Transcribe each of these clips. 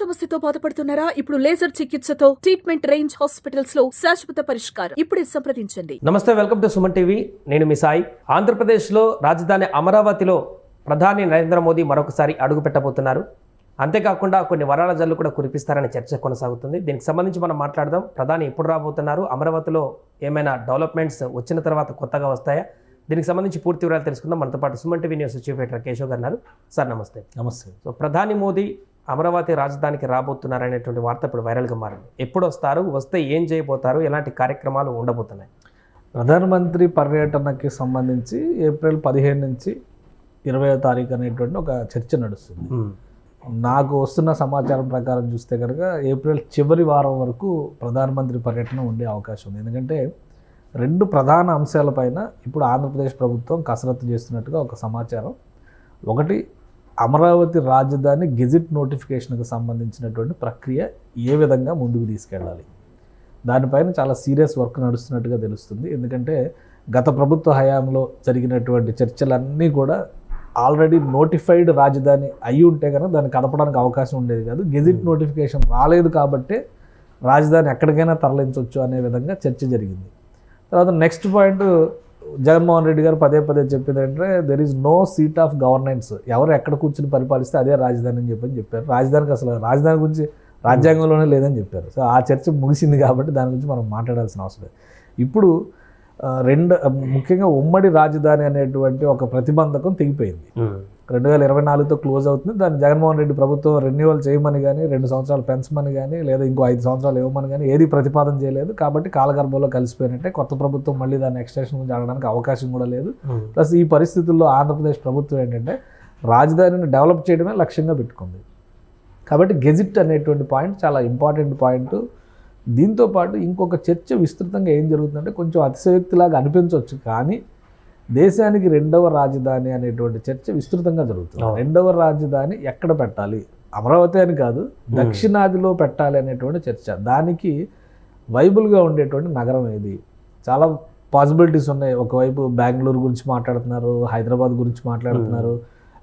సమస్యతో బాధపడుతున్నారా? ఇప్పుడు లేజర్ చికిత్సతో ట్రీట్మెంట్ రేంజ్ హాస్పిటల్స్ లో శాశ్వత పరిష్కారం. ఇప్పుడే సంప్రదించండి. నమస్తే, వెల్కమ్ టు సుమన్ టీవీ. నేను మీ సాయి. ఆంధ్రప్రదేశ్లో రాజధాని అమరావతిలో ప్రధాని నరేంద్ర మోదీ మరొకసారి అడుగు పెట్టబోతున్నారు. అంతేకాకుండా కొన్ని వరాల జల్లు కూడా కురిపిస్తారనే చర్చ కొనసాగుతుంది. దీనికి సంబంధించి మనం మాట్లాడదాం. ప్రధాని ఎప్పుడు రాబోతున్నారు, అమరావతిలో ఏమైనా డెవలప్మెంట్స్ వచ్చిన తర్వాత కొత్తగా వస్తాయా, దీనికి సంబంధించి పూర్తి వివరాలు తెలుసుకుందాం. మనతో పాటు Suman TV news chief editor Keshav గారు ఉన్నారు. సార్ నమస్తే. నమస్తే. సో ప్రధాని మోదీ అమరావతి రాజధానికి రాబోతున్నారు అనేటువంటి వార్త ఇప్పుడు వైరల్గా మారింది. ఎప్పుడు వస్తారు, వస్తే ఏం చేయబోతారు, ఎలాంటి కార్యక్రమాలు ఉండబోతున్నాయి? ప్రధానమంత్రి పర్యటనకి సంబంధించి ఏప్రిల్ 15 నుంచి 20వ తారీఖు అనేటువంటి ఒక చర్చ నడుస్తుంది. నాకు వస్తున్న సమాచారం ప్రకారం చూస్తే కనుక ఏప్రిల్ చివరి వారం వరకు ప్రధానమంత్రి పర్యటన ఉండే అవకాశం ఉంది. ఎందుకంటే రెండు ప్రధాన అంశాలపైన ఇప్పుడు ఆంధ్రప్రదేశ్ ప్రభుత్వం కసరత్తు చేస్తున్నట్టుగా ఒక సమాచారం. ఒకటి, అమరావతి రాజధాని గెజిట్ నోటిఫికేషన్కి సంబంధించినటువంటి ప్రక్రియ ఏ విధంగా ముందుకు తీసుకెళ్ళాలి, దానిపైన చాలా సీరియస్ వర్క్ నడుస్తున్నట్టుగా తెలుస్తుంది. ఎందుకంటే గత ప్రభుత్వ హయాంలో జరిగినటువంటి చర్చలన్నీ కూడా ఆల్రెడీ నోటిఫైడ్ రాజధాని అయి ఉంటే కనుక దాన్ని కదపడానికి అవకాశం ఉండేది కాదు. గెజిట్ నోటిఫికేషన్ రాలేదు కాబట్టే రాజధాని ఎక్కడికైనా తరలించవచ్చు అనే విధంగా చర్చ జరిగింది. తర్వాత నెక్స్ట్ పాయింట్, జగన్మోహన్ రెడ్డి గారు పదే పదే చెప్పింది ఏంటంటే there is no seat of governance, ఎవరు ఎక్కడ కూర్చుని పరిపాలిస్తే అదే రాజధాని అని చెప్పారు. రాజధానికి అసలు రాజధాని గురించి రాజ్యాంగంలోనే లేదని చెప్పారు. సో ఆ చర్చ ముగిసింది కాబట్టి దాని గురించి మనం మాట్లాడాల్సిన అవసరం లేదు. ఇప్పుడు ముఖ్యంగా ఉమ్మడి రాజధాని అనేటువంటి ఒక ప్రతిబంధకం తెగిపోయింది. 2024తో క్లోజ్ అవుతుంది. దాన్ని జగన్మోహన్ రెడ్డి ప్రభుత్వం రెన్యువల్ చేయమని కానీ, 2 సంవత్సరాలు పెంచమని కానీ, లేదా ఇంకో 5 సంవత్సరాలు ఇవ్వమని కానీ ఏది ప్రతిపాదన చేయలేదు. కాబట్టి కాలగర్భంలో కలిసిపోయినట్టే. కొత్త ప్రభుత్వం మళ్ళీ దాన్ని ఎక్స్టెన్షన్ గురించి అడగడానికి అవకాశం కూడా లేదు. ప్లస్ ఈ పరిస్థితుల్లో ఆంధ్రప్రదేశ్ ప్రభుత్వం ఏంటంటే రాజధానిని డెవలప్ చేయడమే లక్ష్యంగా పెట్టుకుంది. కాబట్టి గెజిట్ అనేటువంటి పాయింట్ చాలా ఇంపార్టెంట్ పాయింట్. దీంతోపాటు ఇంకొక చర్చ విస్తృతంగా ఏం జరుగుతుందంటే, కొంచెం అతిశయోక్తిలాగా అనిపించవచ్చు కానీ దేశానికి రెండవ రాజధాని అనేటువంటి చర్చ విస్తృతంగా జరుగుతుంది. రెండవ రాజధాని ఎక్కడ పెట్టాలి, అమరావతి అని కాదు, దక్షిణాదిలో పెట్టాలి అనేటువంటి చర్చ. దానికి వైబుల్గా ఉండేటువంటి నగరం ఏది? చాలా పాసిబిలిటీస్ ఉన్నాయి. ఒకవైపు బెంగళూరు గురించి మాట్లాడుతున్నారు, హైదరాబాద్ గురించి మాట్లాడుతున్నారు,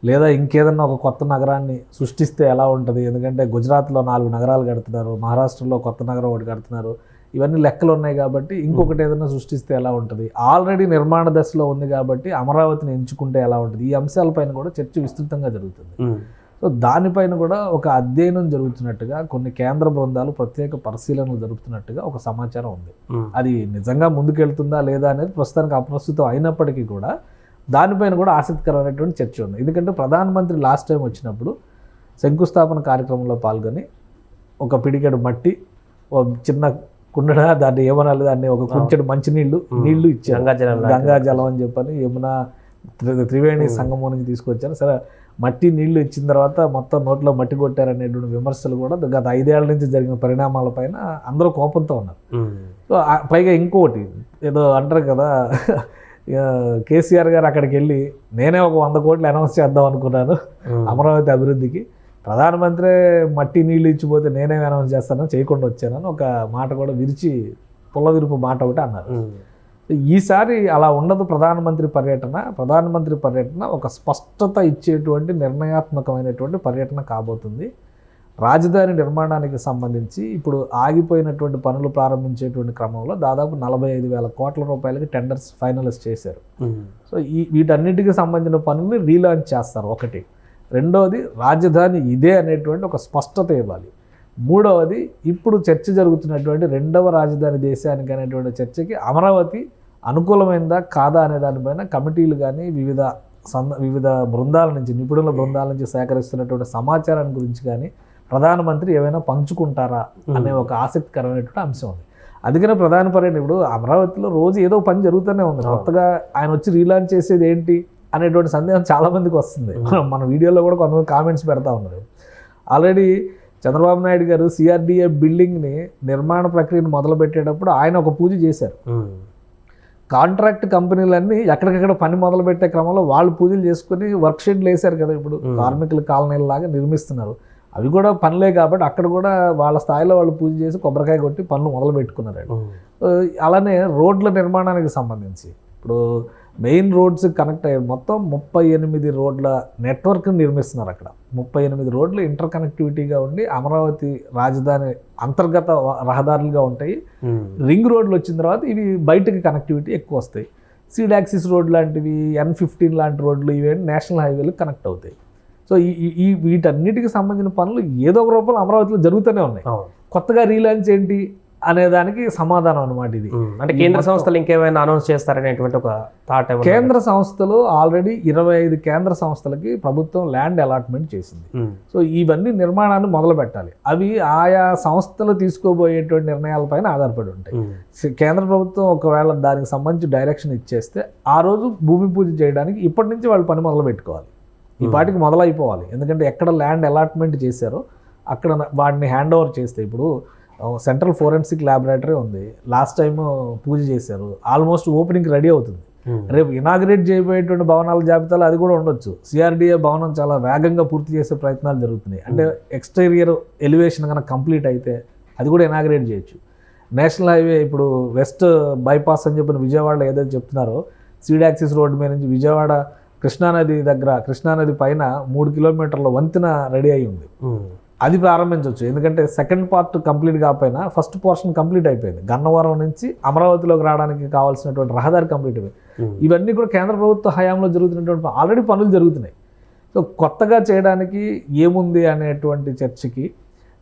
లేదా ఇంకేదన్నా ఒక కొత్త నగరాన్ని సృష్టిస్తే ఎలా ఉంటుంది. ఎందుకంటే గుజరాత్లో 4 నగరాలు కడుతున్నారు, మహారాష్ట్రలో కొత్త నగరం ఒకటి కడుతున్నారు. ఇవన్నీ లెక్కలు ఉన్నాయి కాబట్టి ఇంకొకటి ఏదైనా సృష్టిస్తే ఎలా ఉంటుంది. ఆల్రెడీ నిర్మాణ దశలో ఉంది కాబట్టి అమరావతిని ఎంచుకుంటే ఎలా ఉంటుంది. ఈ అంశాలపైన కూడా చర్చ విస్తృతంగా జరుగుతుంది. సో దానిపైన కూడా ఒక అధ్యయనం జరుగుతున్నట్టుగా, కొన్ని కేంద్ర బృందాలు ప్రత్యేక పరిశీలనలు జరుగుతున్నట్టుగా ఒక సమాచారం ఉంది. అది నిజంగా ముందుకెళ్తుందా లేదా అనేది ప్రస్తుతానికి అప్రస్తుతం అయినప్పటికీ కూడా దానిపైన కూడా ఆసక్తికరమైనటువంటి చర్చ ఉంది. ఎందుకంటే ప్రధానమంత్రి లాస్ట్ టైం వచ్చినప్పుడు శంకుస్థాపన కార్యక్రమంలో పాల్గొని ఒక పిడికెడు మట్టి, ఒక చిన్న కుండడ, దాన్ని ఏమనాలి, దాన్ని ఒక కుంచెడు మంచినీళ్ళు ఇచ్చారు, గంగాజలం అని చెప్పని యమున త్రివేణి సంగమం నుంచి తీసుకొచ్చారు. సరే, మట్టి నీళ్లు ఇచ్చిన తర్వాత మొత్తం నోట్లో మట్టి కొట్టారనేటువంటి విమర్శలు కూడా గత 5 ఏళ్ల నుంచి జరిగిన పరిణామాలపైన అందరూ కోపంతో ఉన్నారు. సో పైగా ఇంకోటి ఏదో అంటారు కదా, కేసీఆర్ గారు అక్కడికి వెళ్ళి నేనే ఒక 100 కోట్లు అనౌన్స్ చేద్దాం అనుకున్నాను అమరావతి అభివృద్ధికి, ప్రధానమంత్రి మట్టి నీళ్ళు ఇచ్చిపోతే నేనేం అనౌన్స్ చేస్తానో చేయకుండా వచ్చానని ఒక మాట కూడా పుల్లవిరుపు మాట ఒకటి అన్నారు. ఈసారి అలా ఉండదు. ప్రధానమంత్రి పర్యటన ఒక స్పష్టత ఇచ్చేటువంటి నిర్ణయాత్మకమైనటువంటి పర్యటన కాబోతుంది. రాజధాని నిర్మాణానికి సంబంధించి ఇప్పుడు ఆగిపోయినటువంటి పనులు ప్రారంభించేటువంటి క్రమంలో దాదాపు 45,000 కోట్ల రూపాయలకి టెండర్స్ ఫైనలైజ్ చేశారు. సో వీటన్నిటికీ సంబంధించిన పనుల్ని రీలాంచ్ చేస్తారు. ఒకటి. రెండవది, రాజధాని ఇదే అనేటువంటి ఒక స్పష్టత ఇవ్వాలి. మూడవది, ఇప్పుడు చర్చ జరుగుతున్నటువంటి రెండవ రాజధాని దేశానికి అనేటువంటి చర్చకి అమరావతి అనుకూలమైందా కాదా అనే దానిపైన కమిటీలు కానీ వివిధ బృందాల నుంచి, నిపుణుల బృందాల నుంచి సేకరిస్తున్నటువంటి సమాచారాన్ని గురించి కానీ ప్రధానమంత్రి ఏమైనా పంచుకుంటారా అనే ఒక ఆసక్తికరమైనటువంటి అంశం ఉంది. అందుకనే ప్రధాన పర్యటన ఇప్పుడు అమరావతిలో రోజు ఏదో పని జరుగుతూనే ఉంది. కొత్తగా ఆయన వచ్చి రీలాంచ్ చేసేది ఏంటి అనేటువంటి సందేహం చాలామందికి వస్తుంది. మన వీడియోలో కూడా కొంతమంది కామెంట్స్ పెడతా ఉన్నారు. ఆల్రెడీ చంద్రబాబు నాయుడు గారు సిఆర్డిఏ బిల్డింగ్ని నిర్మాణ ప్రక్రియను మొదలుపెట్టేటప్పుడు ఆయన ఒక పూజ చేశారు. కాంట్రాక్ట్ కంపెనీలన్నీ ఎక్కడికక్కడ పని మొదలుపెట్టే క్రమంలో వాళ్ళు పూజలు చేసుకుని వర్క్ షెడ్లు వేశారు కదా. ఇప్పుడు కార్మికుల కాలనీలాగా నిర్మిస్తున్నారు. అవి కూడా పనులే కాబట్టి అక్కడ కూడా వాళ్ళ స్థాయిలో వాళ్ళు పూజ చేసి కొబ్బరికాయ కొట్టి పనులు మొదలు పెట్టుకున్నారు. అలానే రోడ్ల నిర్మాణానికి సంబంధించి ఇప్పుడు మెయిన్ రోడ్స్ కనెక్ట్ అయ్యే మొత్తం 38 రోడ్ల నెట్వర్క్ నిర్మిస్తున్నారు అక్కడ. 38 రోడ్లు ఇంటర్ కనెక్టివిటీగా ఉండి అమరావతి రాజధాని అంతర్గత రహదారులుగా ఉంటాయి. రింగ్ రోడ్లు వచ్చిన తర్వాత ఇవి బయటకి కనెక్టివిటీ ఎక్కువ వస్తాయి. సీడ్ యాక్సిస్ రోడ్ లాంటివి, N15 లాంటి రోడ్లు ఇవేంటి నేషనల్ హైవేలు కనెక్ట్ అవుతాయి. సో ఈ వీటన్నిటికి సంబంధించిన పనులు ఏదో ఒక రూపంలో అమరావతిలో జరుగుతూనే ఉన్నాయి. కొత్తగా రీలాంచ్ ఏంటి అనే దానికి సమాధానం అనమాట ఇది. అంటే కేంద్ర సంస్థలు ఇంకేమైనా అనౌన్స్ చేస్తారనేటువంటి ఒక థాట్. కేంద్ర సంస్థలు ఆల్రెడీ 25 కేంద్ర సంస్థలకి ప్రభుత్వం ల్యాండ్ అలాట్మెంట్ చేసింది. సో ఇవన్నీ నిర్మాణాన్ని మొదలు పెట్టాలి. అవి ఆయా సంస్థలు తీసుకోబోయేటువంటి నిర్ణయాలపైన ఆధారపడి ఉంటాయి. కేంద్ర ప్రభుత్వం ఒకవేళ దానికి సంబంధించి డైరెక్షన్ ఇచ్చేస్తే ఆ రోజు భూమి పూజ చేయడానికి ఇప్పటి నుంచి వాళ్ళు పని మొదలు పెట్టుకోవాలి. ఈ పాటికి మొదలైపోవాలి. ఎందుకంటే ఎక్కడ ల్యాండ్ అలాట్మెంట్ చేశారో అక్కడ వాటిని హ్యాండ్ ఓవర్ చేస్తే, ఇప్పుడు సెంట్రల్ ఫోరెన్సిక్ ల్యాబొరేటరీ ఉంది, లాస్ట్ టైం పూజ చేశారు, ఆల్మోస్ట్ ఓపెనింగ్ రెడీ అవుతుంది. రేపు ఇనాగ్రేట్ చేయబోయేటువంటి భవనాల జాబితాలో అది కూడా ఉండొచ్చు. సిఆర్డిఏ భవనం చాలా వేగంగా పూర్తి చేసే ప్రయత్నాలు జరుగుతున్నాయి. అంటే ఎక్స్టీరియర్ ఎలివేషన్ కనుక కంప్లీట్ అయితే అది కూడా ఇనాగ్రేట్ చేయొచ్చు. నేషనల్ హైవే ఇప్పుడు వెస్ట్ బైపాస్ అని చెప్పిన విజయవాడలో ఏదైతే చెప్తున్నారో, సీడ్ యాక్సిస్ రోడ్డు మీద నుంచి విజయవాడ కృష్ణానది దగ్గర, కృష్ణానది పైన 3 కిలోమీటర్ల వంతెన రెడీ అయి ఉంది. అది ప్రారంభించవచ్చు. ఎందుకంటే సెకండ్ పార్ట్ కంప్లీట్ కాకపోయినా ఫస్ట్ పోర్షన్ కంప్లీట్ అయిపోయింది. గన్నవరం నుంచి అమరావతిలోకి రావడానికి కావాల్సినటువంటి రహదారి కంప్లీట్ అయిపోయింది. ఇవన్నీ కూడా కేంద్ర ప్రభుత్వ హయాంలో జరుగుతున్నటువంటి ఆల్రెడీ పనులు జరుగుతున్నాయి. సో కొత్తగా చేయడానికి ఏముంది అనేటువంటి చర్చకి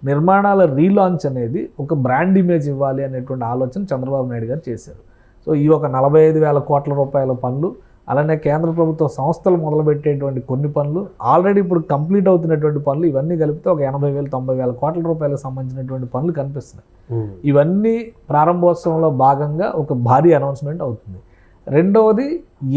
నిర్మాణాల రీలాంచ్ అనేది ఒక బ్రాండ్ ఇమేజ్ ఇవ్వాలి అనేటువంటి ఆలోచన చంద్రబాబు నాయుడు గారు చేశారు. సో ఈ ఒక 45,000 కోట్ల రూపాయల పనులు, అలానే కేంద్ర ప్రభుత్వ సంస్థలు మొదలుపెట్టేటువంటి కొన్ని పనులు, ఆల్రెడీ ఇప్పుడు కంప్లీట్ అవుతున్నటువంటి పనులు, ఇవన్నీ కలిపితే ఒక 80,000 90,000 కోట్ల రూపాయలకు సంబంధించినటువంటి పనులు కనిపిస్తున్నాయి. ఇవన్నీ ప్రారంభోత్సవంలో భాగంగా ఒక భారీ అనౌన్స్మెంట్ అవుతుంది. రెండవది,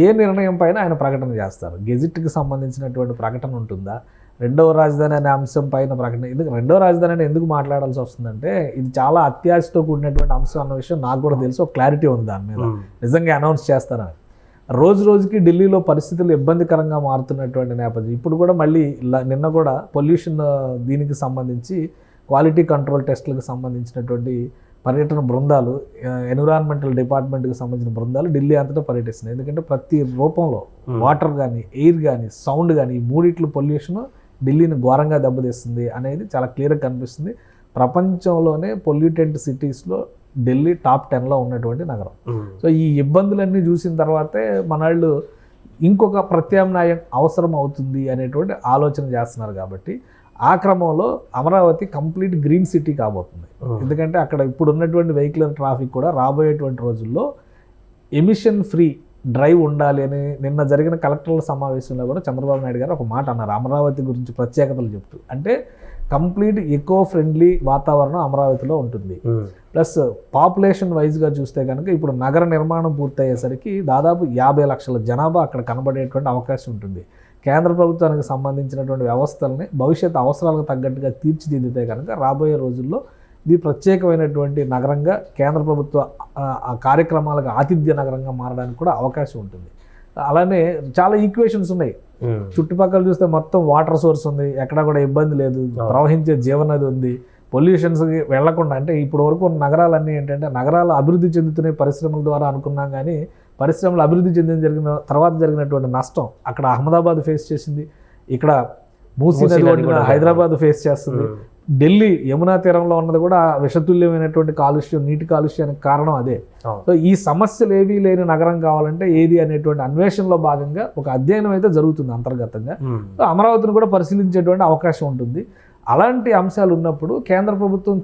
ఏ నిర్ణయం పైన ఆయన ప్రకటన చేస్తారు. గెజిట్కి సంబంధించినటువంటి ప్రకటన ఉంటుందా, రెండవ రాజధాని అనే అంశం పైన ప్రకటన. ఎందుకు రెండవ రాజధాని అని ఎందుకు మాట్లాడాల్సి వస్తుందంటే, ఇది చాలా అత్యాశతో కూడినటువంటి అంశం అన్న విషయం నాకు కూడా తెలుసు. ఒక క్లారిటీ ఉంది దాని మీద. నిజంగా అనౌన్స్ చేస్తారని. రోజు రోజుకి ఢిల్లీలో పరిస్థితులు ఇబ్బందికరంగా మారుతున్నటువంటి నేపథ్యం. ఇప్పుడు కూడా మళ్ళీ నిన్న కూడా పొల్యూషన్ దీనికి సంబంధించి క్వాలిటీ కంట్రోల్ టెస్టులకు సంబంధించినటువంటి పర్యటన బృందాలు, ఎన్విరాన్మెంటల్ డిపార్ట్మెంట్కి సంబంధించిన బృందాలు ఢిల్లీ అంతటా పర్యటిస్తున్నాయి. ఎందుకంటే ప్రతి రూపంలో వాటర్ కానీ, ఎయిర్ కానీ, సౌండ్ కానీ, ఈ మూడిట్లు పొల్యూషన్ ఢిల్లీని ఘోరంగా దెబ్బతీస్తుంది అనేది చాలా క్లియర్గా కనిపిస్తుంది. ప్రపంచంలోనే పొల్యూటెంట్ సిటీస్లో ఢిల్లీ టాప్ 10లో ఉన్నటువంటి నగరం. సో ఈ ఇబ్బందులన్నీ చూసిన తర్వాతే మనవాళ్ళు ఇంకొక ప్రత్యామ్నాయం అవసరం అవుతుంది అనేటువంటి ఆలోచన చేస్తున్నారు. కాబట్టి ఆ క్రమంలో అమరావతి కంప్లీట్ గ్రీన్ సిటీ కాబోతుంది. ఎందుకంటే అక్కడ ఇప్పుడు ఉన్నటువంటి వెహికల్ ట్రాఫిక్ కూడా రాబోయేటువంటి రోజుల్లో ఎమిషన్ ఫ్రీ డ్రైవ్ ఉండాలి అని నిన్న జరిగిన కలెక్టర్ల సమావేశంలో కూడా చంద్రబాబు నాయుడు గారు ఒక మాట అన్నారు, అమరావతి గురించి ప్రత్యేకతలు చెప్తూ. అంటే కంప్లీట్ ఎకో ఫ్రెండ్లీ వాతావరణం అమరావతిలో ఉంటుంది. ప్లస్ పాపులేషన్ వైజ్గా చూస్తే కనుక ఇప్పుడు నగర నిర్మాణం పూర్తయ్యేసరికి దాదాపు 50 లక్షల జనాభా అక్కడ కనబడేటువంటి అవకాశం ఉంటుంది. కేంద్ర ప్రభుత్వానికి సంబంధించినటువంటి వ్యవస్థల్ని భవిష్యత్ అవసరాలకు తగ్గట్టుగా తీర్చిదిద్దితే కనుక రాబోయే రోజుల్లో ఇది ప్రత్యేకమైనటువంటి నగరంగా, కేంద్ర ప్రభుత్వ కార్యక్రమాలకు ఆతిథ్య నగరంగా మారడానికి కూడా అవకాశం ఉంటుంది. అలానే చాలా ఈక్వేషన్స్ ఉన్నాయి. చుట్టుపక్కల చూస్తే మొత్తం వాటర్ సోర్స్ ఉంది, ఎక్కడా కూడా ఇబ్బంది లేదు, ప్రవహించే జీవనది ఉంది, పొల్యూషన్స్కి వెళ్లకుండా. అంటే ఇప్పుడు వరకు నగరాలన్నీ ఏంటంటే, నగరాలు అభివృద్ధి చెందుతున్నాయి పరిశ్రమల ద్వారా అనుకున్నాం, కానీ పరిశ్రమలు అభివృద్ధి జరిగిన తర్వాత జరిగినటువంటి నష్టం అక్కడ అహ్మదాబాద్ ఫేస్ చేసింది, ఇక్కడ మూసీ నది ఒడ్డున హైదరాబాద్ ఫేస్ చేస్తుంది, ఢిల్లీ యమునా తీరంలో ఉన్నది కూడా విషతుల్యమైనటువంటి కాలుష్యం, నీటి కాలుష్యానికి కారణం అదే. సో ఈ సమస్యలు ఏవీ లేని నగరం కావాలంటే ఏది అనేటువంటి అన్వేషణలో భాగంగా ఒక అధ్యయనం అయితే జరుగుతుంది అంతర్గతంగా. సో అమరావతిని కూడా పరిశీలించేటువంటి అవకాశం ఉంటుంది. అలాంటి అంశాలు ఉన్నప్పుడు కేంద్ర ప్రభుత్వం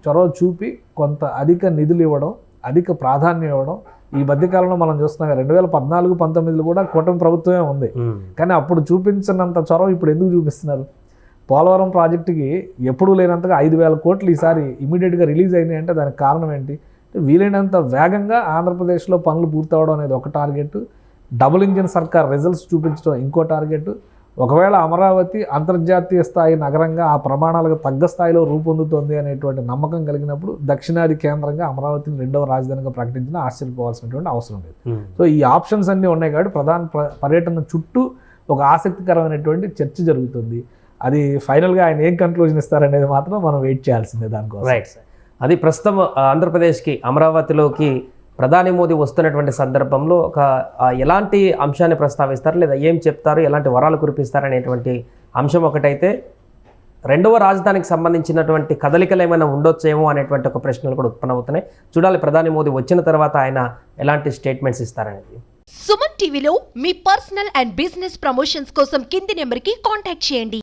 చొరవ చూపి కొంత అధిక నిధులు ఇవ్వడం, అధిక ప్రాధాన్యం ఇవ్వడం. ఈ మధ్యకాలంలో మనం చూస్తున్నాం 2014-19 కూడా కూటమి ప్రభుత్వమే ఉంది, కానీ అప్పుడు చూపించినంత చొరవ ఇప్పుడు ఎందుకు చూపిస్తున్నారు? పోలవరం ప్రాజెక్టుకి ఎప్పుడూ లేనంతగా 5,000 కోట్లు ఈసారి ఇమీడియట్గా రిలీజ్ అయినాయి. అంటే దానికి కారణం ఏంటి? వీలైనంత వేగంగా ఆంధ్రప్రదేశ్లో పనులు పూర్తవడం అనేది ఒక టార్గెట్, డబుల్ ఇంజిన్ సర్కార్ రిజల్ట్స్ చూపించడం ఇంకో టార్గెట్. ఒకవేళ అమరావతి అంతర్జాతీయ స్థాయి నగరంగా ఆ ప్రమాణాలకు తగ్గ స్థాయిలో రూపొందుతోంది అనేటువంటి నమ్మకం కలిగినప్పుడు దక్షిణాది కేంద్రంగా అమరావతిని రెండవ రాజధానిగా ప్రకటించినా ఆశ్చర్యపోవాల్సినటువంటి అవసరం లేదు. సో ఈ ఆప్షన్స్ అన్నీ ఉన్నాయి కాబట్టి ప్రధాన పర్యటన చుట్టూ ఒక ఆసక్తికరమైనటువంటి చర్చ జరుగుతుంది. అది ఫైనల్గా ఆయన ఏం కన్క్లూజన్ ఇస్తారనేది మాత్రం మనం వెయిట్ చేయాల్సిందే దానికోసం. రైట్ సార్, అది ప్రస్తుతం ఆంధ్రప్రదేశ్కి అమరావతిలోకి ప్రధాని మోదీ వస్తున్నటువంటి సందర్భంలో ఒక ఎలాంటి అంశాన్ని ప్రస్తావిస్తారు లేదా ఏం చెప్తారు, ఎలాంటి వరాలు కురిపిస్తారు అనేటువంటి అంశం ఒకటైతే, రెండవ రాజధానికి సంబంధించినటువంటి కదలికలు ఏమైనా ఉండొచ్చేమో అనేటువంటి ఒక ప్రశ్నలు కూడా ఉత్పన్నమవుతున్నాయి. చూడాలి ప్రధాని మోదీ వచ్చిన తర్వాత ఆయన ఎలాంటి స్టేట్మెంట్స్ ఇస్తారనేది. సుమన్ టీవీలో మీ పర్సనల్ అండ్ బిజినెస్ ప్రమోషన్స్ కోసం కింది నెంబర్కి కాంటాక్ట్ చేయండి.